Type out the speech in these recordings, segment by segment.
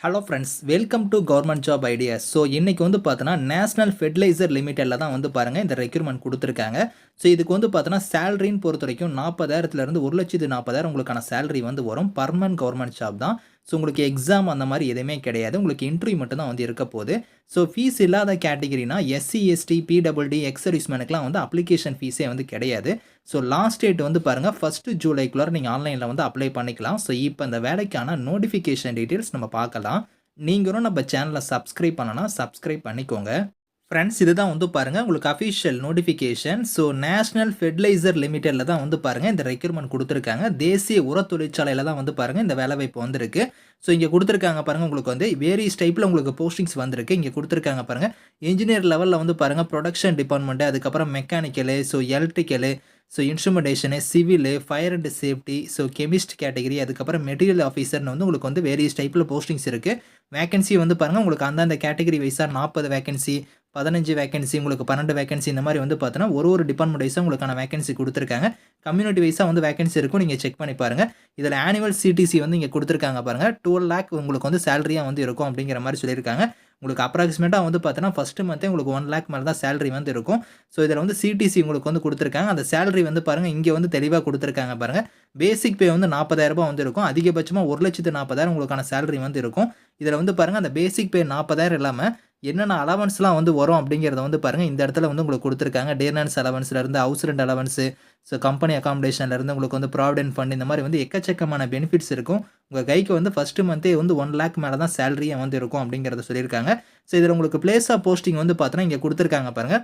Hello friends, welcome to government job ideas. So இன்றைக்கி வந்து பார்த்தோன்னா நேஷ்னல் ஃபெர்டிலைசர் லிமிட்டெடில் தான் வந்து பாருங்கள் இந்த ரெக்யூர்மெண்ட் கொடுத்துருக்காங்க. ஸோ இதுக்கு வந்து பார்த்தோன்னா சேலரின்னு பொறுத்த வரைக்கும் 40,000 1,40,000 உங்களுக்கான சேலரி வந்து வரும். பர்மனன்ட் கவர்மெண்ட் ஜாப் தான். ஸோ உங்களுக்கு எக்ஸாம் அந்த மாதிரி எதுவுமே கிடையாது. உங்களுக்கு இன்டர்வியூ மட்டும் தான் வந்து இருக்க போகுது. ஸோ ஃபீஸ் இல்லாத கேட்டகிரினா எஸ்சி, எஸ்டி, பிடபிள்டி, எக்ஸ் சர்வீஸ்மேனுக்குலாம் வந்து அப்ளிகேஷன் ஃபீஸே வந்து கிடையாது. ஸோ லாஸ்ட் டேட் வந்து பாருங்கள் 1 ஜூலைக்குள்ளார நீங்கள் ஆன்லைனில் வந்து அப்ளை பண்ணிக்கலாம். ஸோ இப்போ இந்த வேலைக்கான நோட்டிஃபிகேஷன் டீட்டெயில்ஸ் நம்ம பார்க்கலாம். நீங்களும் நம்ம சேனலை சப்ஸ்கிரைப் பண்ணனா சப்ஸ்கிரைப் பண்ணிக்கோங்க. ஃப்ரெண்ட்ஸ், இதுதான் வந்து பாருங்கள் உங்களுக்கு official notification. So national fertilizer லிமிட்டெடில் தான் வந்து பாருங்கள் இந்த ரெக்யூர்மெண்ட் கொடுத்துருக்காங்க. தேசிய உர தொழிற்சாலையில் தான் வந்து பாருங்கள் இந்த வேலைவாய்ப்பு வந்திருக்கு. ஸோ இங்கே கொடுத்துருக்காங்க பாருங்கள், உங்களுக்கு வந்து வேரியஸ் டைப்பில் உங்களுக்கு போஸ்டிங்ஸ் வந்திருக்கு. இங்கே கொடுத்துருக்காங்க பாருங்கள், இன்ஜினியர் லெவலில் வந்து பாருங்கள் ப்ரொடக்ஷன் டிபார்ட்மெண்ட்டு, அதுக்கப்புறம் mechanical, so electrical, so instrumentation, civil, fire and safety, so chemist category, அதுக்கப்புறம் மெட்டீரியல் ஆஃபீஸர்னு வந்து உங்களுக்கு வந்து வேரியஸ் டைப்பில் போஸ்டிங்ஸ் இருக்குது. வேகன்சி வந்து பாருங்கள் உங்களுக்கு அந்தந்த கேட்டகரி வைஸாக 40 வேகன்சி, 15 வேகன்சி, உங்களுக்கு 12 வேகன்சி, இந்த மாதிரி வந்து பார்த்தோன்னா ஒரு டிபார்ட்மெண்ட் வைஸாக உங்களுக்கான வேகன்சி கொடுத்துருக்காங்க. கம்யூனிட்டி வைஸாக வந்து வேகன்சி இருக்கும், நீங்கள் செக் பண்ணி பாருங்கள். இதில் ஆனுவல் சிடிசி வந்து இங்கே கொடுத்துருக்காங்க பாருங்கள். 12 lakh உங்களுக்கு வந்து சேலரியாக வந்து இருக்கும் அப்படிங்கிற மாதிரி சொல்லியிருக்காங்க. உங்களுக்கு அப்ராக்சிமேட்டாக வந்து பார்த்தோன்னா ஃபஸ்ட்டு மந்த்தே உங்களுக்கு 1 lakh மேலே தான் சேலரி வந்து இருக்கும். ஸோ இதில் வந்து சிடிசி உங்களுக்கு வந்து கொடுத்துருக்காங்க. அந்த சேலரி வந்து பாருங்கள் இங்கே வந்து தெளிவாக கொடுத்துருக்காங்க பாருங்கள். பேசிக் பே வந்து 40,000 வந்து இருக்கும். அதிகபட்சமாக 1,40,000 உங்களுக்கான சேலரி வந்து இருக்கும். இதில் வந்து பாருங்கள் அந்த பேசிக் பே 40,000 இல்லாமல் என்னென்ன அலவன்ஸ்லாம் வந்து வரும் அப்படிங்கிறத வந்து பாருங்கள் இந்த இடத்துல வந்து உங்களுக்கு கொடுத்துருக்காங்க. டேர்னன்ஸ் அலவன்ஸ்லேருந்து, house rent allowance, so company அகாமடேஷன்லேருந்து உங்களுக்கு வந்து ப்ராவிடென்ட் ஃபண்ட், இந்த மாதிரி வந்து எக்கச்சக்கமான பெனிஃபிட்ஸ் இருக்கும். உங்கள் கைக்கு வந்து ஃபஸ்ட்டு மந்த்தே வந்து 1 lakh மேலே தான் சேலரியே வந்து இருக்கும் அப்படிங்கிறத சொல்லியிருக்காங்க. ஸோ இதில் உங்களுக்கு பிளேஸ் ஆஃப் போஸ்டிங் வந்து பார்த்தோன்னா இங்கே கொடுத்துருக்காங்க பாருங்கள்.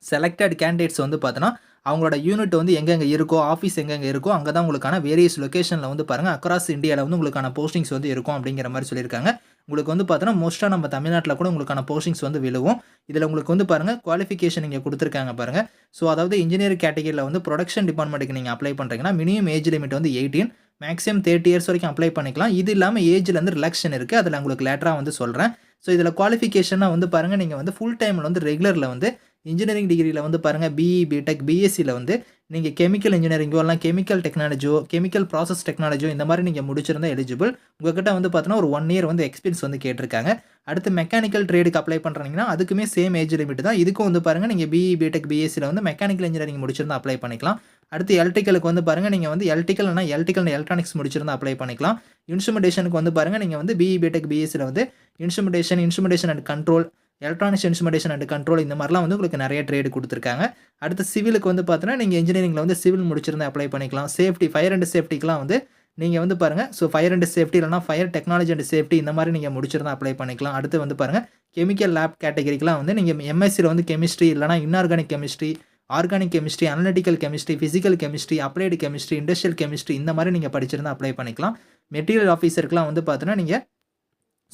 செலக்டட் கேண்டிடேட்ஸ் வந்து பார்த்தோன்னா அவங்களோட யூனிட் வந்து எங்கெங்கே இருக்கோ, ஆஃபீஸ் எங்கெங்கே இருக்கோ அங்கே தான் உங்களுக்கான வேரியஸ் லொக்கேஷனில் வந்து பாருங்கள் அக்ராஸ் இந்தியாவில் வந்து உங்களுக்கான போஸ்டிங்ஸ் வந்து இருக்கும் அப்படிங்கிற மாதிரி சொல்லியிருக்காங்க. உங்களுக்கு வந்து பார்த்தோன்னா மோஸ்ட்டாக நம்ம தமிழ்நாட்டில் கூட உங்களுக்கான போஸ்டிங்ஸ் வந்து விழுவும். இதில் உங்களுக்கு வந்து பாருங்கள் குவாலிஃபிகேஷன் இங்கே கொடுத்துருக்காங்க பாருங்கள். ஸோ அதாவது இன்ஜினியரிங் கேட்டகரியில் வந்து ப்ரொடக்ஷன் டிபார்ட்மெண்ட்டுக்கு நீங்கள் அப்ளை பண்ணுறீங்கன்னா மினிமம் ஏஜ் லிமிட் வந்து 18, மேக்ஸிமம் 30 years வரைக்கும் அப்ளை பண்ணிக்கலாம். இது இல்லாமல் ஏஜில் வந்து ரிலாக்ஷன் இருக்குது, அதில் உங்களுக்கு லேட்டராக வந்து சொல்கிறேன். ஸோ இதில் குவாலிஃபிகேஷனாக வந்து பாருங்கள் நீங்கள் வந்து ஃபுல் டைமில் வந்து ரெகுலரில் வந்து இன்ஜினியரிங் டிகிரியில் வந்து பாருங்கள் பிஇ, பிடெக், பிஎஸ்சியில் வந்து நீங்கள் கெமிக்கல் இன்ஜினியரிங்கோ இல்லை கெமிக்கல் டெக்னாலஜியோ, கெமிக்கல் ப்ராசஸ் டெக்னாலஜியோ இந்த மாதிரி நீங்கள் முடிச்சிருந்தால் எலிஜிபிள். உங்கள்கிட்ட வந்து பார்த்தோன்னா ஒரு 1 year வந்து எக்ஸ்பீரியன்ஸ் வந்து கேட்டிருக்காங்க. அடுத்து மெக்கானிக்கல் ட்ரேடுக்கு அப்ளை பண்ணுறீங்கன்னா அதுக்குமே சேம் ஏஜ் லிமிட் தான். இதுக்கும் வந்து பாருங்கள் நீங்கள் பிஇ, பிடெக், பிஎஸ்சியில் வந்து மெக்கானிக்கல் இன்ஜினியரிங் முடிச்சிருந்தால் அப்ளை பண்ணிக்கலாம். அடுத்து எலக்ட்ரிக்கலுக்கு வந்து பாருங்கள் நீங்கள் வந்து எலக்ட்ரிக்கல் அண்ட் எலக்ட்ரானிக்ஸ் முடிச்சிருந்தால் அப்ளை பண்ணிக்கலாம். இன்ஸ்ட்ருமெண்டேஷனுக்கு வந்து பாருங்கள் நீங்கள் வந்து பிஇ, பிடெக், பிஎஸ்சியில் வந்து instrumentation and control, electronics instrumentation and control, இந்த மாதிரிலாம் வந்து உங்களுக்கு நிறைய ட்ரேடு கொடுத்துருக்காங்க. அடுத்து சிவிலுக்கு வந்து பார்த்தோன்னா நீங்கள் இன்ஜினியரிங்கில் வந்து சிவில் முடிச்சிருந்தால் அப்ளை பண்ணிக்கலாம். சேஃப்டி, ஃபயர் அண்ட் சேஃப்டிக்கெலாம் வந்து நீங்கள் வந்து பாருங்கள் ஸோ ஃபயர் அண்ட் சேஃப்டி இல்லைனா ஃபயர் டெக்னாலஜி அண்ட் சேஃப்டி இந்த மாதிரி நீங்கள் முடிச்சிருந்தால் அப்ளை பண்ணிக்கலாம். அடுத்து வந்து பாருங்கள் கெமிக்கல் லேப் கேட்டகரிக்கெலாம் வந்து நீங்கள் எம்எஸ்சியில் வந்து கெமிஸ்ட்ரி இல்லைனா inorganic chemistry, organic chemistry, analytical chemistry, physical chemistry, applied chemistry, industrial chemistry இந்த மாதிரி நீங்கள் படிச்சிருந்தால் அப்ளை பண்ணிக்கலாம். மெட்டீரியல் ஆஃபீஸருக்குலாம் வந்து பார்த்தோன்னா நீங்கள்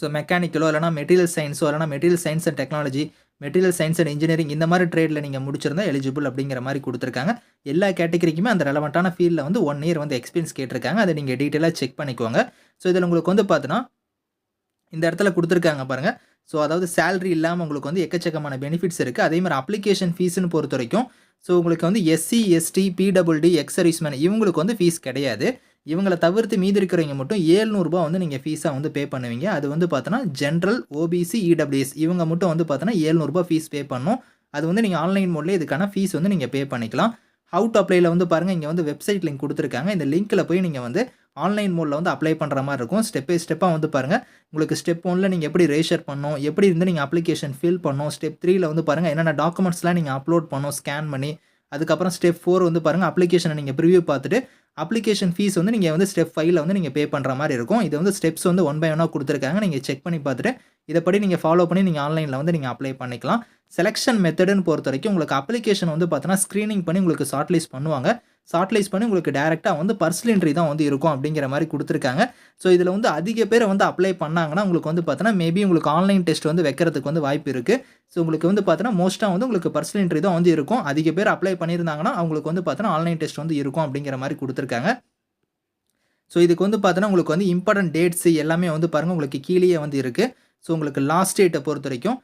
ஸோ மெக்கானிக்கலோ இல்லைனா மெட்டீரியல் சயின்ஸோ இல்லைனா material science and technology, material science and engineering இந்த மாதிரி ட்ரேடில் நீங்கள் முடிச்சிருந்தால் எலிஜிபிள் அப்படிங்கிற மாதிரி கொடுத்துருக்காங்க. எல்லா கேட்டகரிக்குமே அந்த ரெலவெண்ட்டான ஃபீல்டில் வந்து 1 year வந்து எக்ஸ்பீரியன்ஸ் கேட்டிருக்காங்க. அதை நீங்கள் டீட்டெயிலாக செக் பண்ணிக்கோங்க. ஸோ இதில் உங்களுக்கு வந்து பார்த்தோன்னா இந்த இடத்துல கொடுத்துருக்காங்க பாருங்கள். ஸோ அதாவது சேலரி இல்லாமல் உங்களுக்கு வந்து எக்கச்சக்கமான பெனிஃபிட்ஸ் இருக்குது. அதே மாதிரி அப்ளிகேஷன் ஃபீஸ்னு பொறுத்த வரைக்கும் ஸோ உங்களுக்கு வந்து SC, ST, PWD, ex serviceman இவங்களுக்கு வந்து ஃபீஸ் கிடையாது. இவங்களை தவிர்த்து மீதி இருக்கிறவங்க மட்டும் 700 வந்து நீங்கள் ஃபீஸாக வந்து பே பண்ணுவீங்க. அது வந்து பார்த்தோன்னா ஜென்ரல், ஓபிசி, இடபிள்யூஎஸ் இவங்க மட்டும் வந்து பார்த்தோன்னா 700 ஃபீஸ் பே பண்ணணும். அது வந்து நீங்கள் ஆன்லைன் மோட்லேயே இதுக்கான ஃபீஸ் வந்து நீங்கள் பே பண்ணிக்கலாம். ஹவு டு அப்ளைல வந்து பாருங்கள் இங்கே வந்து வெப்சைட் லிங்க் கொடுத்துருக்காங்க. இந்த லிங்க்கில் போய் நீங்கள் வந்து ஆன்லைன் மோடில் வந்து அப்ளை பண்ணுற மாதிரி இருக்கும். ஸ்டெப் பை ஸ்டெப்பாக வந்து பாருங்கள் உங்களுக்கு ஸ்டெப் 1ல் நீங்கள் எப்படி ரெஜிஸ்டர் பண்ணணும், எப்படி இருந்து நீங்கள் அப்ளிகேஷன் ஃபில் பண்ணணும், ஸ்டெப் 3ல் வந்து பாருங்கள் என்னென்ன டாக்குமெண்ட்ஸ்லாம் நீங்கள் அப்லோட் பண்ணணும் ஸ்கேன் பண்ணி, அதுக்கப்புறம் ஸ்டெப் 4 வந்து பாருங்கள் அப்ளிகேஷனை நீங்கள் ப்ரிவியூ பார்த்துட்டு அப்ளிகேஷன் ஃபீஸ் வந்து நீங்கள் வந்து ஸ்டெப் 5ல் வந்து நீங்கள் பே பண்ணுற மாதிரி இருக்கும். இது வந்து ஸ்டெப்ஸ் வந்து 1 by 1 கொடுத்துருக்காங்க. நீங்கள் செக் பண்ணி பார்த்துட்டு இதைப்படி நீங்கள் ஃபாலோ பண்ணி நீங்கள் ஆன்லைனில் வந்து நீங்கள் அப்ளை பண்ணிக்கலாம். செலெக்ஷன் மெத்தடுன்னு பொறுத்த வரைக்கும் உங்களுக்கு அப்ளிகேஷன் வந்து பார்த்தோன்னா ஸ்க்ரீனிங் பண்ணி உங்களுக்கு ஷார்ட்லிஸ்ட் பண்ணுவாங்க. ஷார்ட்லிஸ்ட் பண்ணி உங்களுக்கு டேரெக்டாக வந்து பர்சனல் என்ட்ரி தான் வந்து இருக்கும் அப்படிங்கிற மாதிரி கொடுத்துருக்காங்க. ஸோ இதில் வந்து அதிக பேர் வந்து அப்ளை பண்ணாங்கன்னா உங்களுக்கு வந்து பார்த்தோன்னா மேபி உங்களுக்கு ஆன்லைன் டெஸ்ட் வந்து வைக்கிறதுக்கு வந்து வாய்ப்பு இருக்குது. ஸோ உங்களுக்கு வந்து பார்த்தோன்னா மோஸ்ட்டாக வந்து உங்களுக்கு பர்சனல் என்ட்ரி தான் வந்து இருக்கும். அதிக பேர் அப்ளை பண்ணியிருந்தாங்கன்னா அவங்களுக்கு வந்து பார்த்தோன்னா ஆன்லைன் டெஸ்ட் வந்து இருக்கும் அப்படிங்கிற மாதிரி கொடுத்துருக்காங்க. ஸோ இதுக்கு வந்து பார்த்தோன்னா உங்களுக்கு வந்து இம்பார்ட்டன்ட் டேட்ஸ் எல்லாமே வந்து பாருங்கள் உங்களுக்கு கீழேயே வந்து இருக்குது. ஸோ உங்களுக்கு லாஸ்ட் டேட்டை பொறுத்த வரைக்கும்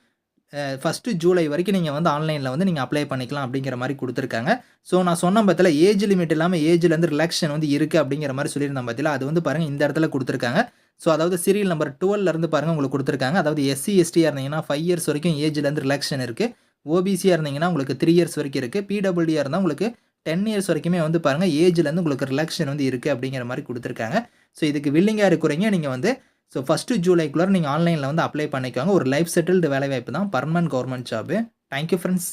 ஃபர்ஸ்ட்டு ஜூலை வரைக்கும் நீங்க வந்து ஆன்லைன்ல வந்து நீங்க அப்ளை பண்ணிக்கலாம் அப்படிங்கிற மாரி குடுத்துருக்காங்க. ஸோ நான் சொன்னேன் பாத்தீங்களா, ஏஜ் லிமிட் இல்லாம ஏஜ்லேருந்து ரிலாக்சேஷன் வந்து இருக்கு அப்படிங்கிற மாரி சொல்லியிருந்தேன் பாத்தீங்களா, அது வந்து பாருங்க இந்த இடத்துல குடுத்துருக்காங்க. ஸோ அதாவது சீரியல் நம்பர் 12ல இருந்து பாருங்க உங்களுக்கு குடுத்துருக்காங்க. அதாவது எஸ்சி, எஸ்டியா இருந்தீங்கன்னா 5 இயர்ஸ் வரைக்கும் ஏஜ்லேருந்து ரிலாக்சேஷன் இருக்கு. ஓபிசியா இருந்தீங்கன்னா உங்களுக்கு 3 இயர்ஸ் வரைக்கும் இருக்கு. பிடபிள்யூடியா இருந்தா உங்களுக்கு 10 இயர்ஸ் வரைக்குமே வந்து பாருங்க ஏஜ்லேருந்து உங்களுக்கு ரிலாக்சேஷன் வந்து இருக்கு அப்படிங்கிற மாரி குடுத்துருக்காங்க. ஸோ இதுக்கு வில்லிங்கா இருக்கிறீங்க நீங்க வந்து ஸோ ஃபர்ஸ்ட்டு ஜூலைக்குள்ளார நீங்க ஆன்லைன்ல வந்து அப்ளை பண்ணிக்கோங்க. ஒரு லைஃப் செட்டில்டு வேலைவாய்ப்பு தான். Permanent government job. Thank you friends.